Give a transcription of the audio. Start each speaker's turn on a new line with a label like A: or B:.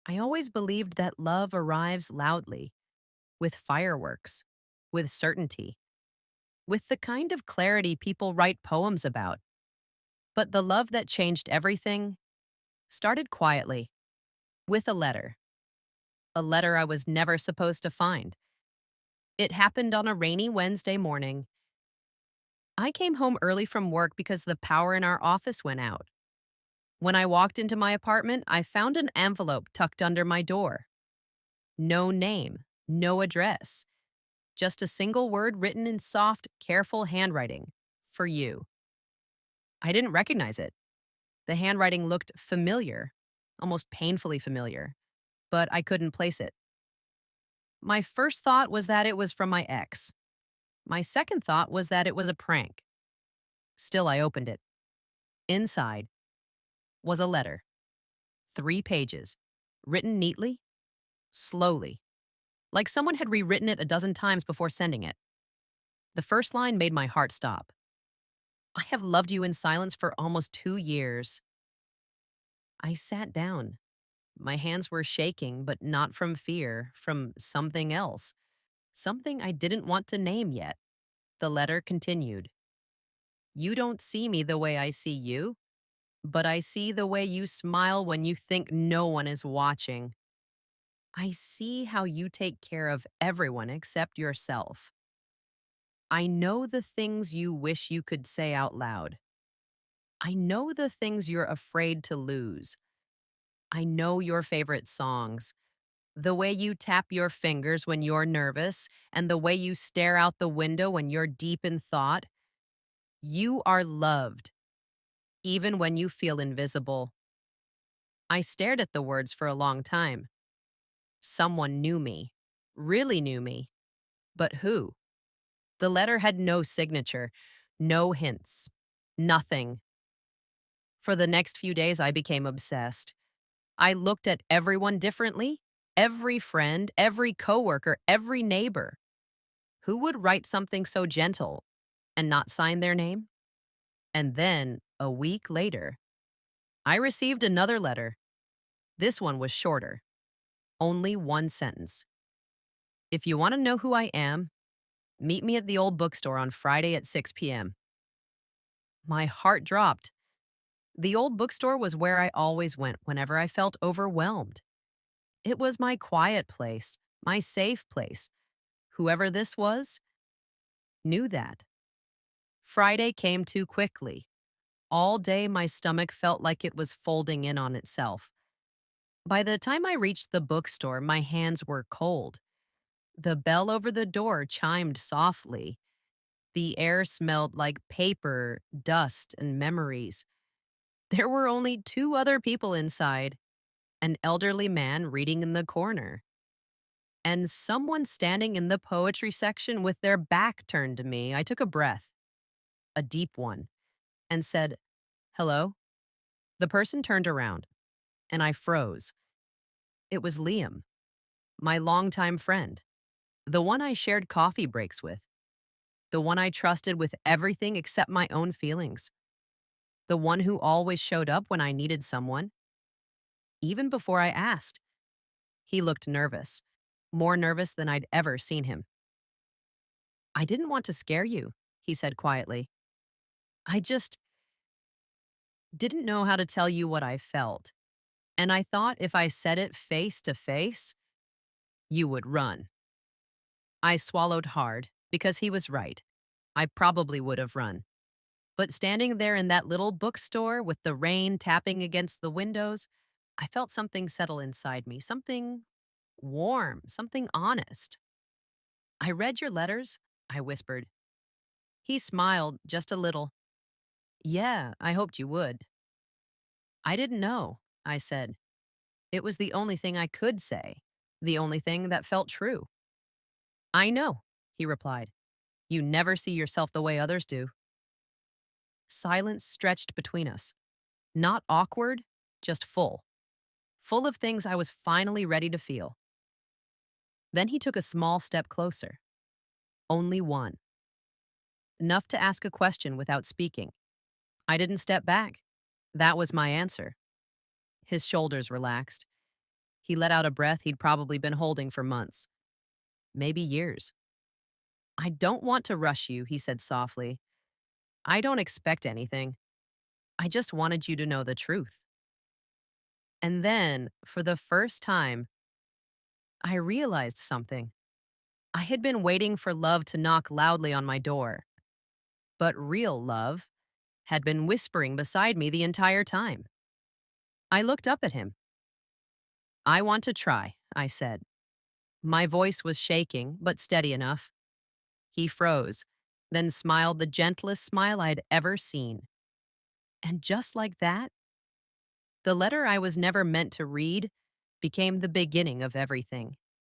A: I always believed that love arrives loudly, with fireworks, with certainty, with the kind of clarity people write poems about. But the love that changed everything started quietly, with a letter I was never supposed to find. It happened on a rainy Wednesday morning. I came home early from work because the power in our office went out. When I walked into my apartment, I found an envelope tucked under my door. No name, no address, just a single word written in soft, careful handwriting. For you. I didn't recognize it. The handwriting looked familiar, almost painfully familiar, but I couldn't place it. My first thought was that it was from my ex. My second thought was that it was a prank. Still, I opened it. Inside was a letter, 3 pages, written neatly, slowly, like someone had rewritten it a dozen times before sending it. The first line made my heart stop. I have loved you in silence for almost 2 years. I sat down. My hands were shaking, but not from fear, from something else. Something I didn't want to name yet. The letter continued. You don't see me the way I see you, but I see the way you smile when you think no one is watching. I see how you take care of everyone except yourself. I know the things you wish you could say out loud. I know the things you're afraid to lose. I know your favorite songs. The way you tap your fingers when you're nervous, and the way you stare out the window when you're deep in thought. You are loved, even when you feel invisible. I stared at the words for a long time. Someone knew me, really knew me. But who? The letter had no signature, no hints, nothing. For the next few days, I became obsessed. I looked at everyone differently, every friend, every coworker, every neighbor. Who would write something so gentle and not sign their name? And then, a week later, I received another letter. This one was shorter, only one sentence. If you want to know who I am, meet me at the old bookstore on Friday at 6 p.m. My heart dropped. The old bookstore was where I always went whenever I felt overwhelmed. It was my quiet place, my safe place. Whoever this was knew that. Friday came too quickly. All day, my stomach felt like it was folding in on itself. By the time I reached the bookstore, my hands were cold. The bell over the door chimed softly. The air smelled like paper, dust, and memories. There were only two other people inside, an elderly man reading in the corner, and someone standing in the poetry section with their back turned to me. I took a breath, a deep one, and said, Hello? The person turned around, and I froze. It was Liam, my longtime friend, the one I shared coffee breaks with, the one I trusted with everything except my own feelings, the one who always showed up when I needed someone, even before I asked. He looked nervous, more nervous than I'd ever seen him. I didn't want to scare you, he said quietly. I just didn't know how to tell you what I felt. And I thought if I said it face to face, you would run. I swallowed hard because he was right. I probably would have run. But standing there in that little bookstore with the rain tapping against the windows, I felt something settle inside me, something warm, something honest. I read your letters, I whispered. He smiled just a little. Yeah, I hoped you would. I didn't know, I said. It was the only thing I could say, the only thing that felt true. I know, he replied. You never see yourself the way others do. Silence stretched between us. Not awkward, just full. Full of things I was finally ready to feel. Then he took a small step closer. Only one. Enough to ask a question without speaking. I didn't step back. That was my answer. His shoulders relaxed. He let out a breath he'd probably been holding for months, maybe years. I don't want to rush you, he said softly. I don't expect anything. I just wanted you to know the truth. And then, for the first time, I realized something. I had been waiting for love to knock loudly on my door, but real love had been whispering beside me the entire time. I looked up at him. I want to try, I said. My voice was shaking, but steady enough. He froze, then smiled the gentlest smile I'd ever seen. And just like that, the letter I was never meant to read became the beginning of everything.